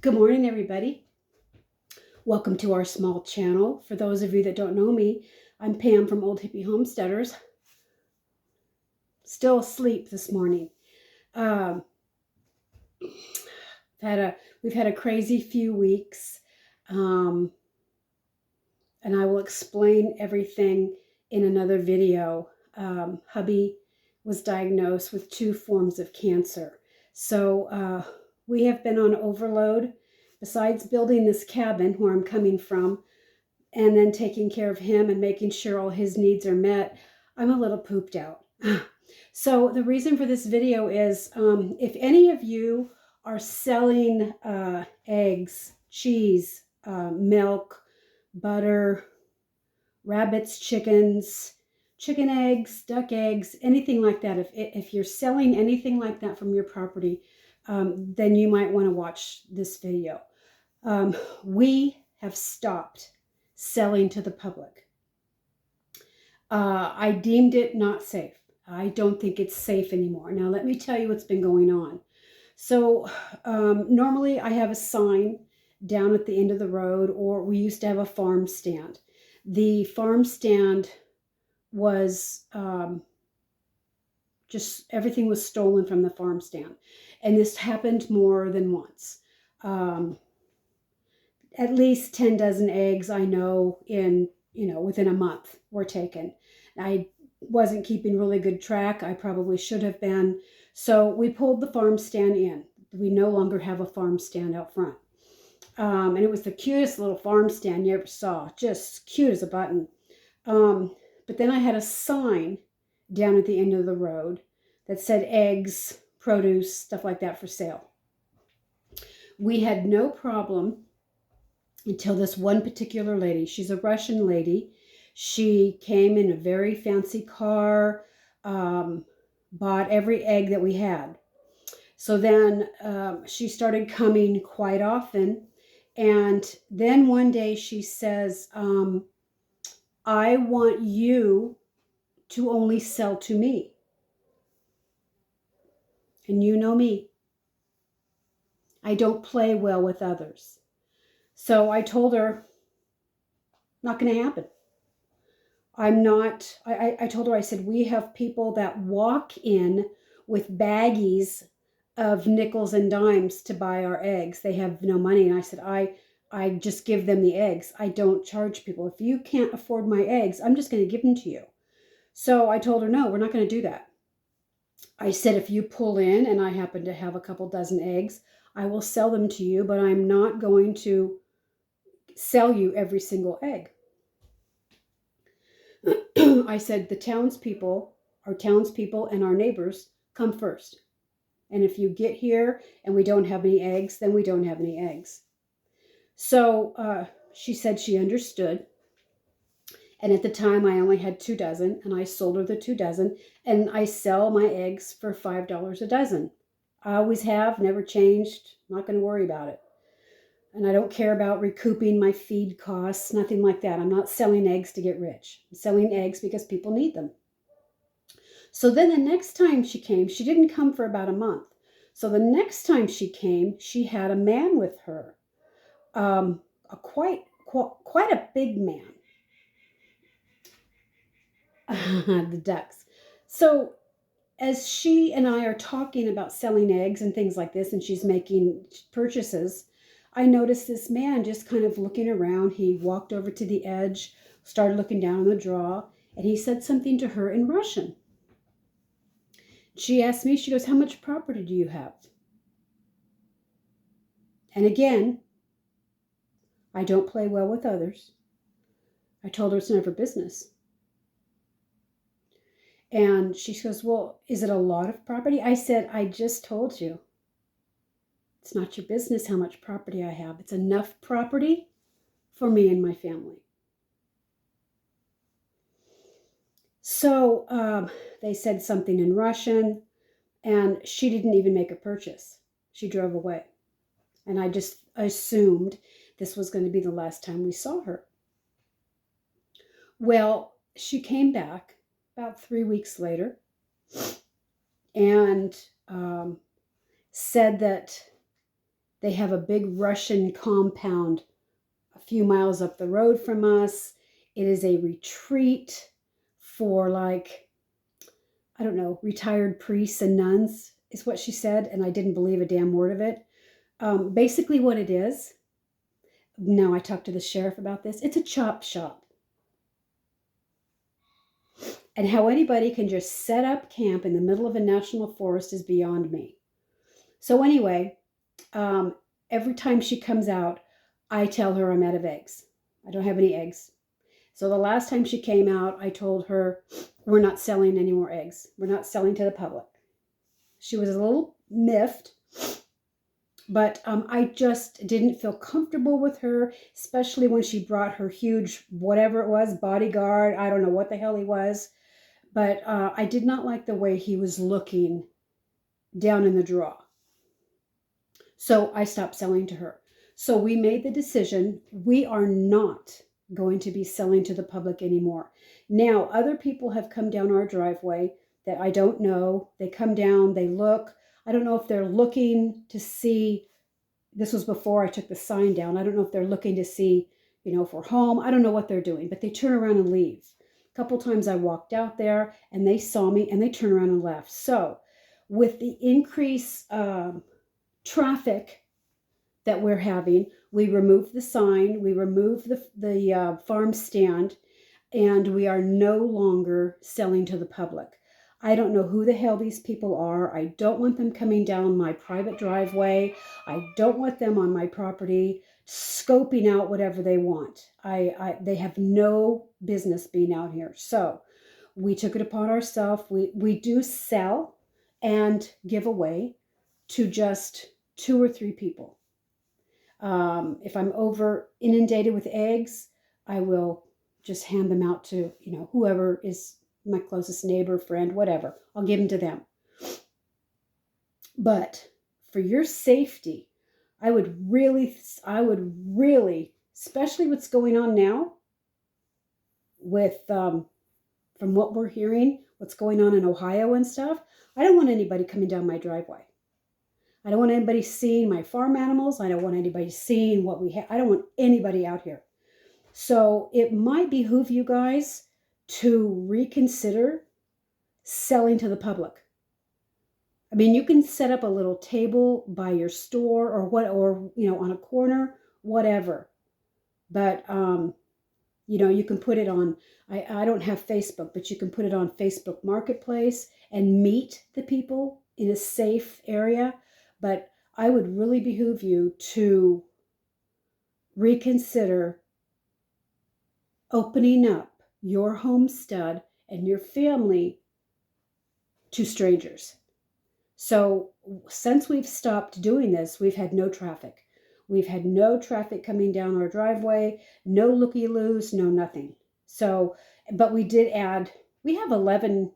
Good morning, everybody. Welcome to our small channel. For those of you that don't know me, I'm Pam from Old Hippie Homesteaders. Still asleep this morning. Um, we've had a crazy few weeks, and I will explain everything in another video. Hubby was diagnosed with 2 forms of cancer. So we have been on overload. Besides building this cabin where I'm coming from, and then taking care of him and making sure all his needs are met, I'm a little pooped out. So the reason for this video is if any of you are selling eggs, cheese, milk, butter, rabbits, chickens, chicken eggs, duck eggs, anything like that, if you're selling anything like that from your property, then you might want to watch this video. We have stopped selling to the public. I deemed it not safe. I don't think it's safe anymore. Now, let me tell you what's been going on. So normally I have a sign down at the end of the road, or we used to have a farm stand. The farm stand was just everything was stolen from the farm stand. And this happened more than once. At least 10 dozen eggs I know within a month were taken. I wasn't keeping really good track. I probably should have been. So we pulled the farm stand in. We no longer have a farm stand out front. And it was the cutest little farm stand you ever saw. Just cute as a button. But then I had a sign down at the end of the road that said eggs, produce, stuff like that for sale. We had no problem until this one particular lady. She's a Russian lady. She came in a very fancy car, bought every egg that we had. So then she started coming quite often. And then one day she says, I want you to only sell to me. And you know me. I don't play well with others. So I told her, not going to happen. I told her, I said, we have people that walk in with baggies of nickels and dimes to buy our eggs. They have no money. And I said, I just give them the eggs. I don't charge people. If you can't afford my eggs, I'm just going to give them to you. So I told her, no, we're not going to do that. I said, if you pull in and I happen to have a couple dozen eggs, I will sell them to you, but I'm not going to sell you every single egg. I said, the townspeople and our neighbors come first. And if you get here and we don't have any eggs, then we don't have any eggs. So she said she understood. And at the time, I only had 2 dozen, and I sold her the 2 dozen, and I sell my eggs for $5 a dozen. I always have, never changed, not going to worry about it. And I don't care about recouping my feed costs, nothing like that. I'm not selling eggs to get rich. I'm selling eggs because people need them. So then the next time she came, she didn't come for about a month. So the next time she came, she had a man with her, quite a big man. The ducks. So as she and I are talking about selling eggs and things like this, and she's making purchases, I noticed this man just kind of looking around. He walked over to the edge, started looking down on the draw, and he said something to her in Russian. She asked me, she goes, how much property do you have? And again, I don't play well with others. I told her it's none of her business. And she goes, well, is it a lot of property? I said, I just told you. It's not your business how much property I have. It's enough property for me and my family. So they said something in Russian, and she didn't even make a purchase. She drove away. And I just assumed this was going to be the last time we saw her. Well, she came back about 3 weeks later and said that They have a big Russian compound a few miles up the road from us. It is a retreat for, like, I don't know, retired priests and nuns, is what she said. And I didn't believe a damn word of it. Basically, what it is, now I talked to the sheriff about this, it's a chop shop. And how anybody can just set up camp in the middle of a national forest is beyond me. So anyway, every time she comes out, I tell her I'm out of eggs. I don't have any eggs. So the last time she came out, I told her, we're not selling any more eggs. We're not selling to the public. She was a little miffed, but I just didn't feel comfortable with her, especially when she brought her huge, whatever it was, bodyguard. I don't know what the hell he was. But I did not like the way he was looking down in the draw. So I stopped selling to her. So we made the decision, we are not going to be selling to the public anymore. Now, other people have come down our driveway that I don't know. They come down, they look. I don't know if they're looking to see, this was before I took the sign down. I don't know if they're looking to see, if we're home. I don't know what they're doing, but they turn around and leave. A couple times I walked out there and they saw me and they turned around and left. So with the increase traffic that we're having, we removed the sign, we removed the farm stand, and we are no longer selling to the public. I don't know who the hell these people are. I don't want them coming down my private driveway. I don't want them on my property scoping out whatever they want. They have no business being out here. So we took it upon ourselves. We do sell and give away to just 2 or 3 people. If I'm over inundated with eggs, I will just hand them out to, whoever is my closest neighbor, friend, whatever. I'll give them to them. But for your safety, I would really, especially what's going on now with, from what we're hearing, what's going on in Ohio and stuff, I don't want anybody coming down my driveway. I don't want anybody seeing my farm animals. I don't want anybody seeing what we have. I don't want anybody out here. So it might behoove you guys to reconsider selling to the public. I mean, you can set up a little table by your store or on a corner, whatever. But, you can put it on, I don't have Facebook, but you can put it on Facebook Marketplace and meet the people in a safe area. But I would really behoove you to reconsider opening up your homestead and your family to strangers. So since we've stopped doing this, we've had no traffic. We've had no traffic coming down our driveway, no looky-loos, no nothing. So, but we did add, we have 11,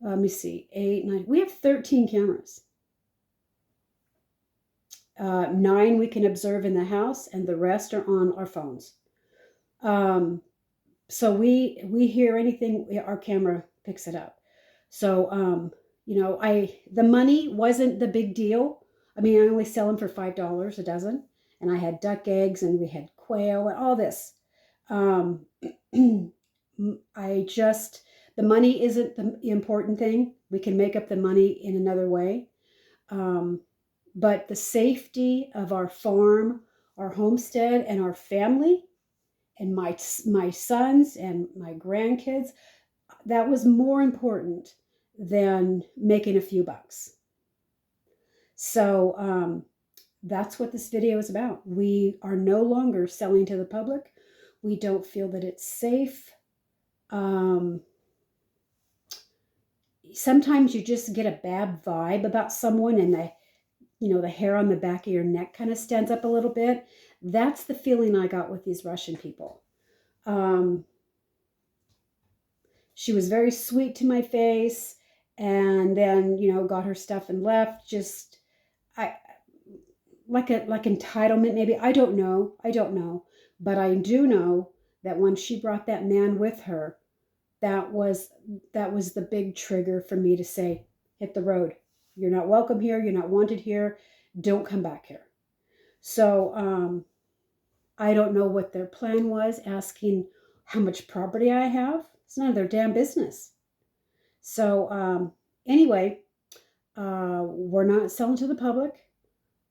let me see, 8, 9, we have 13 cameras. 9 we can observe in the house, and the rest are on our phones. So we hear anything, our camera picks it up. So, the money wasn't the big deal. I mean, I only sell them for $5 a dozen, and I had duck eggs, and we had quail and all this. The money isn't the important thing. We can make up the money in another way. But the safety of our farm, our homestead, and our family, and my sons and my grandkids, that was more important than making a few bucks. So that's what this video is about. We are no longer selling to the public. We don't feel that it's safe. Sometimes you just get a bad vibe about someone, and the hair on the back of your neck kind of stands up a little bit. That's the feeling I got with these Russian people. She was very sweet to my face, and then, got her stuff and left. Just, like entitlement, maybe. I don't know. But I do know that when she brought that man with her, that was the big trigger for me to say, hit the road. You're not welcome here. You're not wanted here. Don't come back here. So I don't know what their plan was, asking how much property I have. It's none of their damn business. So anyway, we're not selling to the public.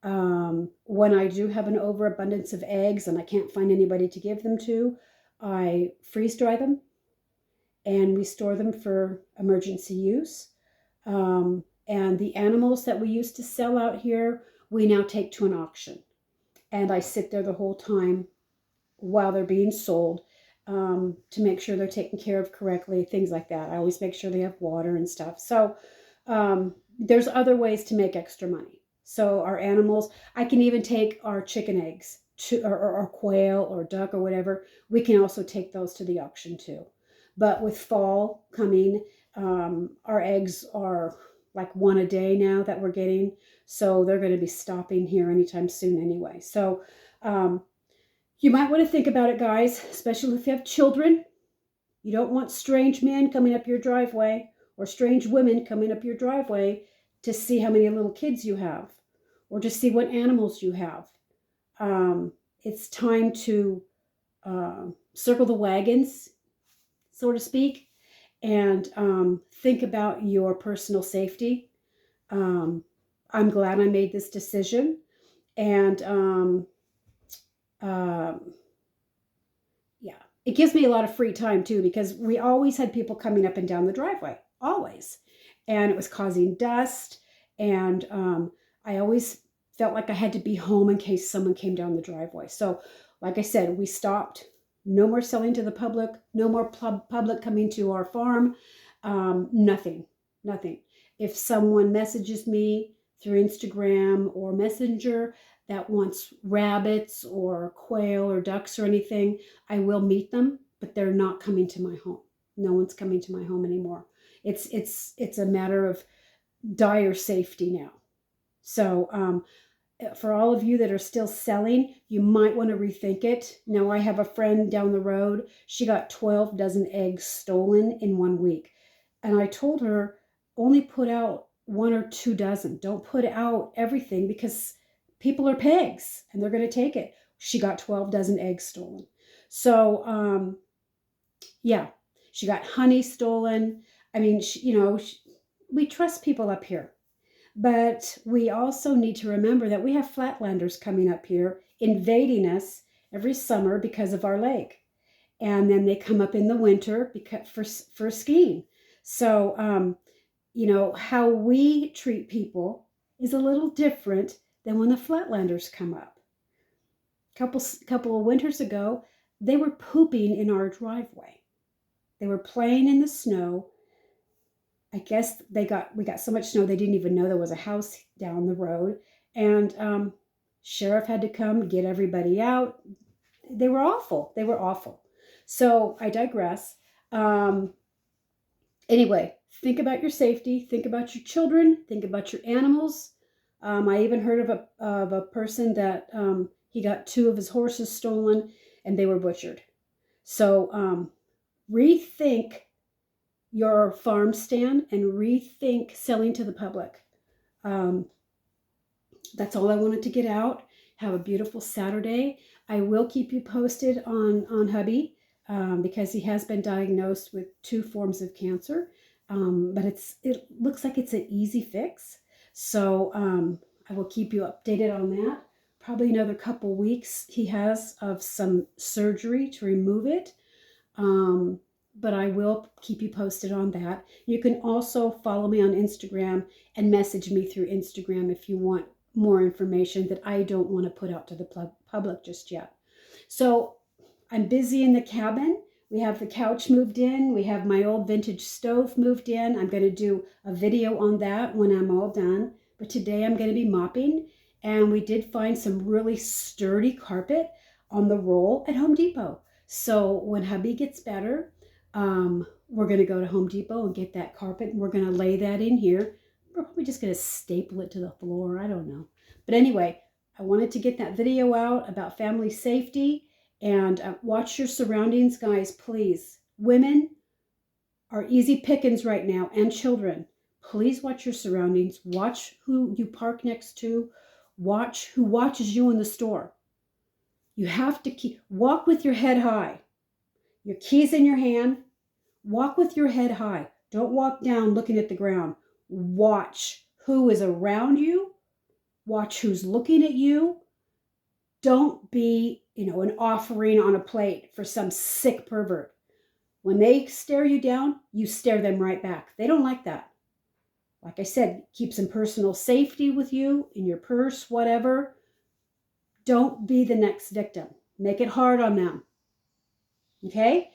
When I do have an overabundance of eggs and I can't find anybody to give them to, I freeze dry them and we store them for emergency use. And the animals that we used to sell out here, we now take to an auction. And I sit there the whole time while they're being sold, to make sure they're taken care of correctly, things like that. I always make sure they have water and stuff. So there's other ways to make extra money. So our animals, I can even take our chicken eggs or quail or duck or whatever. We can also take those to the auction too. But with fall coming, our eggs are like one a day now that we're getting. So they're going to be stopping here anytime soon anyway. So you might want to think about it, guys, especially if you have children. You don't want strange men coming up your driveway or strange women coming up your driveway to see how many little kids you have or to see what animals you have. It's time to circle the wagons, so to speak, and think about your personal safety. I'm glad I made this decision. And yeah, it gives me a lot of free time too, because we always had people coming up and down the driveway, always. And it was causing dust. And I always felt like I had to be home in case someone came down the driveway. So, like I said, we stopped. No more selling to the public. No more public coming to our farm. Nothing. If someone messages me through Instagram or Messenger that wants rabbits or quail or ducks or anything, I will meet them, but they're not coming to my home. No one's coming to my home anymore. It's a matter of dire safety now. So for all of you that are still selling, you might want to rethink it. Now, I have a friend down the road. She got 12 dozen eggs stolen in 1 week. And I told her, only put out 1 or 2 dozen. Don't put out everything because people are pigs and they're going to take it. She got 12 dozen eggs stolen. So, yeah, she got honey stolen. I mean, we trust people up here. But we also need to remember that we have flatlanders coming up here, invading us every summer because of our lake. And then they come up in the winter for skiing. So, how we treat people is a little different than when the flatlanders come up. Couple of winters ago, they were pooping in our driveway. They were playing in the snow. I guess we got so much snow they didn't even know there was a house down the road. And sheriff had to come get everybody out. They were awful. So I digress. Anyway, think about your safety. Think about your children. Think about your animals. I even heard of a person that he got 2 of his horses stolen and they were butchered. So rethink your farm stand and rethink selling to the public. That's all I wanted to get out. Have a beautiful Saturday. I will keep you posted on hubby because he has been diagnosed with 2 forms of cancer. But it looks like it's an easy fix. So I will keep you updated on that. Probably another couple weeks he has of some surgery to remove it. But I will keep you posted on that. You can also follow me on Instagram and message me through Instagram if you want more information that I don't want to put out to the public just yet. So I'm busy in the cabin. We have the couch moved in. We have my old vintage stove moved in. I'm going to do a video on that when I'm all done. But today I'm going to be mopping. And we did find some really sturdy carpet on the roll at Home Depot. So when hubby gets better, we're going to go to Home Depot and get that carpet, and we're going to lay that in here. We're probably just going to staple it to the floor. I don't know. But anyway, I wanted to get that video out about family safety, and watch your surroundings, guys, please. Women are easy pickings right now, and children. Please watch your surroundings. Watch who you park next to, Watch who watches you in the store. You have to walk with your head high. Your keys in your hand. Walk with your head high. Don't walk down looking at the ground. Watch who is around you. Watch who's looking at you. Don't be, an offering on a plate for some sick pervert. When they stare you down, you stare them right back. They don't like that. Like I said, keep some personal safety with you in your purse, whatever. Don't be the next victim. Make it hard on them. Okay?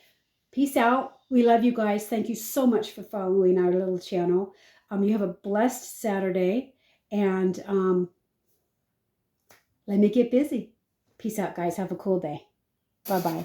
Peace out. We love you guys. Thank you so much for following our little channel. You have a blessed Saturday, and let me get busy. Peace out, guys. Have a cool day. Bye-bye.